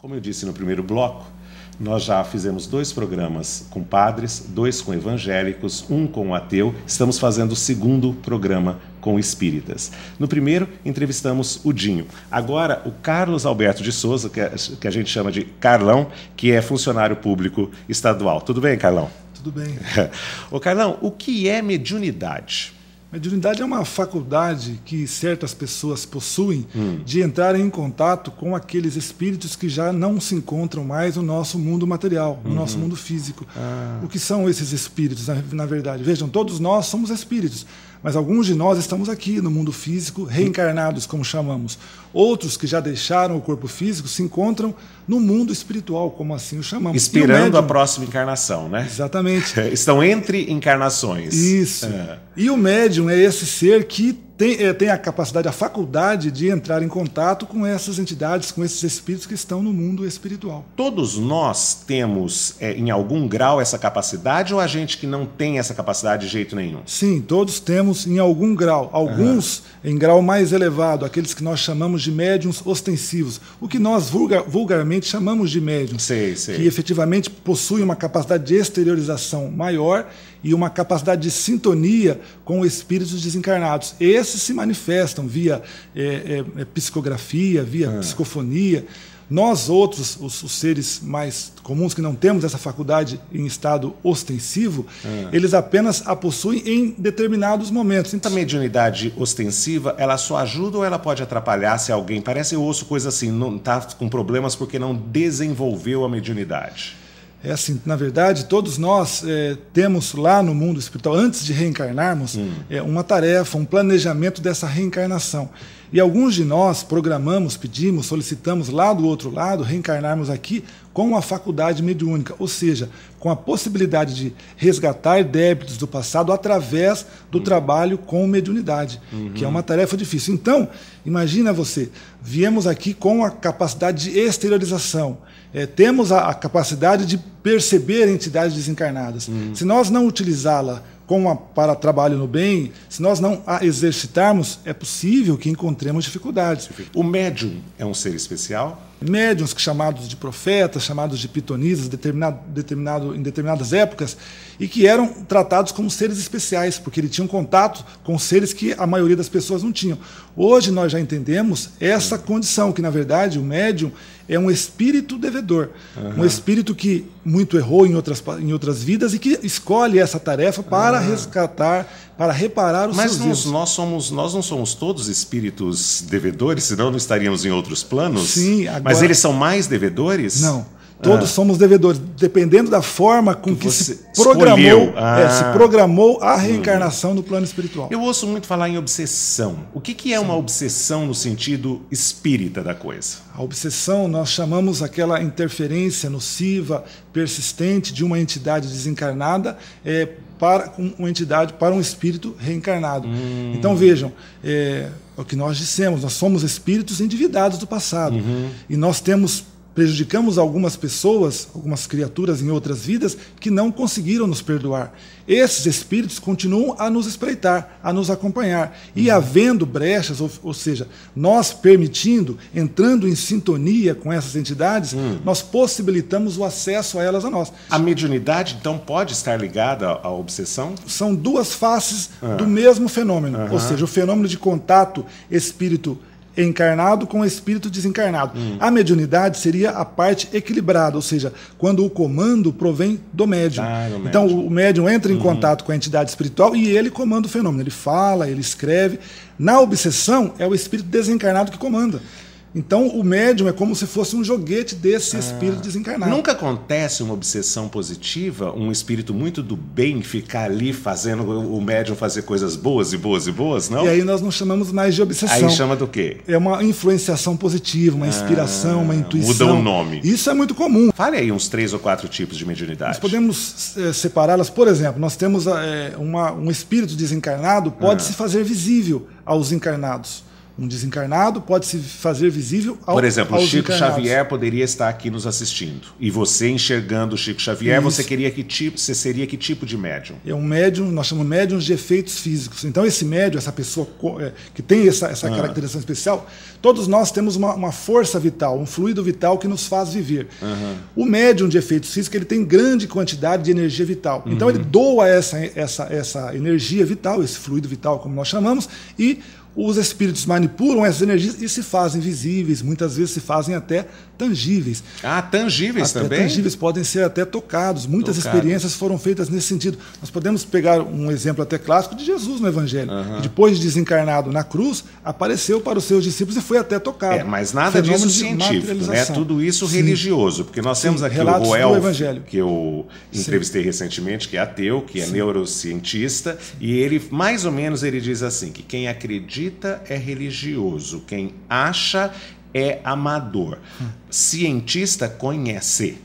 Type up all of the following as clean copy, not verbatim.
Como eu disse no primeiro bloco, nós já fizemos 2 programas com padres, 2 com evangélicos, 1 com ateu. Estamos fazendo o 2º programa com espíritas. No primeiro, entrevistamos o Dinho. Agora, o Carlos Alberto de Souza, que a gente chama de Carlão, que é funcionário público estadual. Tudo bem, Carlão? Tudo bem. Ô, Carlão, o que é mediunidade? Mediunidade é uma faculdade que certas pessoas possuem de entrar em contato com aqueles espíritos que já não se encontram mais no nosso mundo material, no nosso mundo físico. O que são esses espíritos, na verdade? Vejam, todos nós somos espíritos, mas alguns de nós estamos aqui no mundo físico, reencarnados, como chamamos. Outros que já deixaram o corpo físico se encontram no mundo espiritual, como assim o chamamos. Esperando a próxima encarnação, né? Exatamente. Estão entre encarnações. Isso. E o médium é esse ser que tem a capacidade, a faculdade de entrar em contato com essas entidades, com esses espíritos que estão no mundo espiritual. Todos nós temos, em algum grau, essa capacidade, ou a gente que não tem essa capacidade de jeito nenhum? Sim, todos temos em algum grau. Alguns em grau mais elevado, aqueles que nós chamamos de médiuns ostensivos, o que nós vulgarmente chamamos de médiuns, que efetivamente possuem uma capacidade de exteriorização maior e uma capacidade de sintonia com espíritos desencarnados. Esses se manifestam via psicografia, via psicofonia. Nós outros, os seres mais comuns que não temos essa faculdade em estado ostensivo, eles apenas a possuem em determinados momentos. Então, a mediunidade ostensiva, ela só ajuda ou ela pode atrapalhar se alguém... Parece eu ouço coisa assim, não está com problemas porque não desenvolveu a mediunidade. É assim, na verdade, todos nós temos lá no mundo espiritual, antes de reencarnarmos, uma tarefa, um planejamento dessa reencarnação. E alguns de nós programamos, pedimos, solicitamos lá do outro lado, reencarnarmos aqui com a faculdade mediúnica, ou seja, com a possibilidade de resgatar débitos do passado através do trabalho com mediunidade, que é uma tarefa difícil. Então, imagina você, viemos aqui com a capacidade de exteriorização, temos a capacidade de perceber entidades desencarnadas. Se nós não utilizá-la para trabalho no bem, se nós não a exercitarmos, é possível que encontremos dificuldades. O médium é um ser especial? Médiuns chamados de profetas, chamados de pitonisas, em determinadas épocas, e que eram tratados como seres especiais, porque eles tinham contato com seres que a maioria das pessoas não tinham. Hoje nós já entendemos essa condição, que na verdade o médium é um espírito devedor, um espírito que muito errou em outras vidas e que escolhe essa tarefa para resgatar, para reparar os seus erros. Mas nós não somos todos espíritos devedores, senão não estaríamos em outros planos? Sim, agora... Mas eles são mais devedores? Não. Todos somos devedores, dependendo da forma com que se programou a reencarnação no plano espiritual. Eu ouço muito falar em obsessão. O que é uma obsessão no sentido espírita da coisa? A obsessão nós chamamos aquela interferência nociva, persistente de uma entidade desencarnada para um espírito reencarnado. Então vejam, é o que nós dissemos, nós somos espíritos endividados do passado e nós prejudicamos algumas pessoas, algumas criaturas em outras vidas que não conseguiram nos perdoar. Esses espíritos continuam a nos espreitar, a nos acompanhar. E havendo brechas, ou seja, nós permitindo, entrando em sintonia com essas entidades, nós possibilitamos o acesso a elas a nós. A mediunidade, então, pode estar ligada à obsessão? São 2 faces do mesmo fenômeno. Ou seja, o fenômeno de contato espírito encarnado com espírito desencarnado. A mediunidade seria a parte equilibrada, ou seja, quando o comando provém do médium. Então o médium entra em contato com a entidade espiritual e ele comanda o fenômeno. Ele fala, ele escreve. Na obsessão, é o espírito desencarnado que comanda. Então o médium é como se fosse um joguete desse espírito desencarnado. Nunca acontece uma obsessão positiva, um espírito muito do bem ficar ali fazendo o médium fazer coisas boas e boas e boas, não? E aí nós não chamamos mais de obsessão. Aí chama do quê? É uma influenciação positiva, uma inspiração, uma intuição. Muda o nome. Isso é muito comum. Fale aí uns 3 ou 4 tipos de mediunidade. Nós podemos separá-las. Por exemplo, nós temos um espírito desencarnado, pode se fazer visível aos encarnados. Um desencarnado pode se fazer visível Por exemplo, o aos Chico encarnados. Xavier poderia estar aqui nos assistindo. E você enxergando o Chico Xavier, Isso. você seria que tipo de médium? É um médium, nós chamamos médiums de efeitos físicos. Então, esse médium, essa pessoa que tem essa caracterização especial, todos nós temos uma força vital, um fluido vital que nos faz viver. O médium de efeitos físicos, ele tem grande quantidade de energia vital. Então, ele doa essa energia vital, esse fluido vital, como nós chamamos, e os espíritos manipulam essas energias e se fazem visíveis, muitas vezes se fazem até tangíveis. Ah, tangíveis também? Tangíveis, podem ser até tocados. Muitas experiências foram feitas nesse sentido. Nós podemos pegar um exemplo até clássico de Jesus no Evangelho. Depois de desencarnado na cruz, apareceu para os seus discípulos e foi até tocado. Mas nada disso científico, né? Tudo isso religioso, porque nós temos aqui o Roel, que eu entrevistei recentemente, que é ateu, que é neurocientista, e ele, mais ou menos, ele diz assim, que quem acredita é religioso, quem acha é amador. Cientista conhece.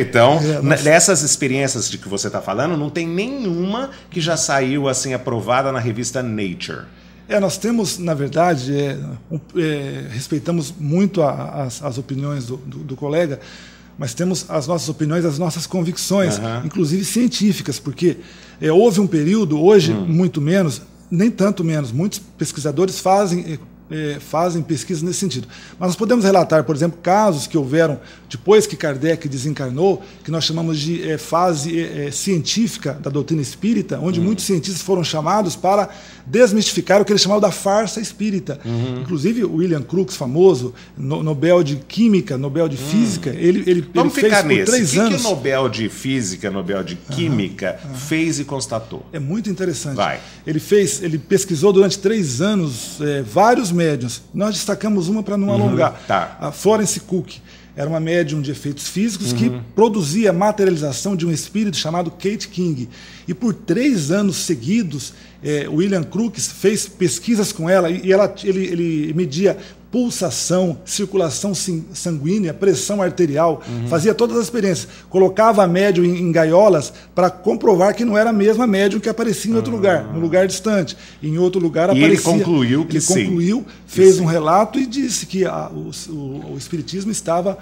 Então, nessas experiências de que você está falando, não tem nenhuma que já saiu assim aprovada na revista Nature. Nós temos, na verdade, respeitamos muito as opiniões do colega, mas temos as nossas opiniões, as nossas convicções, inclusive científicas, porque houve um período, hoje muito menos, nem tanto menos, muitos pesquisadores fazem pesquisas nesse sentido. Mas nós podemos relatar, por exemplo, casos que houveram depois que Kardec desencarnou, que nós chamamos de fase científica da doutrina espírita, onde muitos cientistas foram chamados para desmistificar o que eles chamavam da farsa espírita. Inclusive, o William Crookes, famoso, Nobel de Química, Nobel de Física, ele fez por 3 anos. O que o Nobel de Física, Nobel de Química fez e constatou? É muito interessante. Vai. Ele pesquisou durante 3 anos vários médiuns. Nós destacamos uma para não alongar. A Florence Cook. Era uma médium de efeitos físicos que produzia a materialização de um espírito chamado Kate King. E por 3 anos seguidos, William Crookes fez pesquisas com ela e ele media pulsação, circulação sanguínea, pressão arterial, fazia todas as experiências. Colocava a médium em gaiolas para comprovar que não era a mesma médium que aparecia em outro lugar, num lugar distante. Em outro lugar aparecia. E ele concluiu que sim. Ele concluiu, fez um relato e disse que o espiritismo estava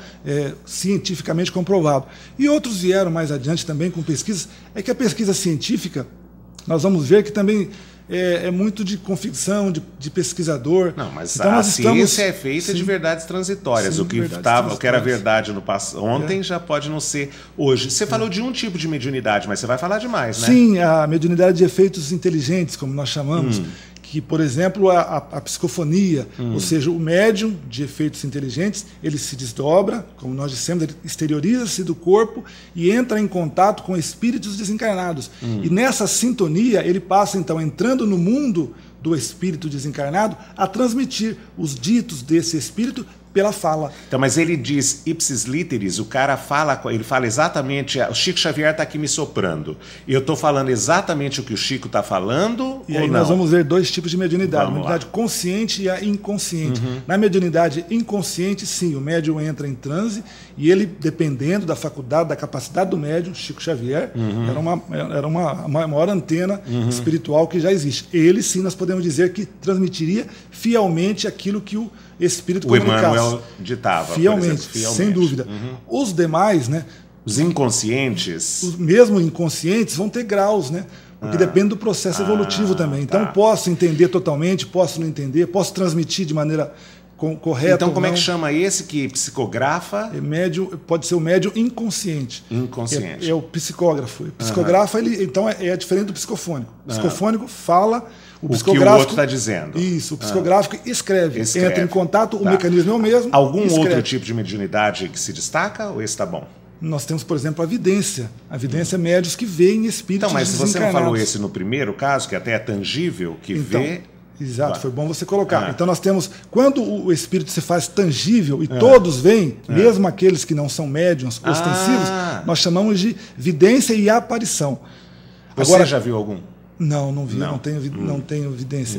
cientificamente comprovado. E outros vieram mais adiante também com pesquisas. É que a pesquisa científica, nós vamos ver que também é muito de convicção, de pesquisador. Não, mas então, a ciência é feita de verdades transitórias. O que era verdade ontem já pode não ser hoje. Você falou de um tipo de mediunidade, mas você vai falar de mais, né? Sim, a mediunidade de efeitos inteligentes, como nós chamamos, que, por exemplo, a psicofonia, ou seja, o médium de efeitos inteligentes, ele se desdobra, como nós dissemos, ele exterioriza-se do corpo e entra em contato com espíritos desencarnados. E nessa sintonia, ele passa, então, entrando no mundo do espírito desencarnado, a transmitir os ditos desse espírito pela fala. Então, mas ele diz ipsis literis, o cara fala, ele fala exatamente, o Chico Xavier está aqui me soprando. E eu estou falando exatamente o que o Chico está falando e ou aí não? Nós vamos ver 2 tipos de mediunidade. Vamos a mediunidade consciente e a inconsciente. Na mediunidade inconsciente, sim, o médium entra em transe e ele, dependendo da faculdade, da capacidade do médium, Chico Xavier, era uma maior antena espiritual que já existe. Ele, sim, nós podemos dizer que transmitiria fielmente aquilo que o espírito comunicasse. Emmanuel ditava, fielmente, sem dúvida. Os demais, né? Os inconscientes. Os mesmo inconscientes vão ter graus, né? Porque depende do processo evolutivo também. Então, posso entender totalmente, posso não entender, posso transmitir de maneira correta. Então, como é que chama esse que psicografa? Pode ser o médium inconsciente. Inconsciente. É o psicógrafo. O psicografa, então, é diferente do psicofônico. O psicofônico fala. O que o outro está dizendo. Isso, o psicográfico escreve. Entra em contato, o mecanismo é o mesmo. Algum outro tipo de mediunidade que se destaca ou esse está bom? Nós temos, por exemplo, a vidência. A vidência é médios que veem espíritos desencarnados. Então, mas você não falou esse no primeiro caso, que até é tangível, que vê... Exato, foi bom você colocar. Então nós temos, quando o espírito se faz tangível e todos veem, mesmo aqueles que não são médiuns ostensivos, nós chamamos de vidência e aparição. Você já viu algum? Não vi, não tenho vidência.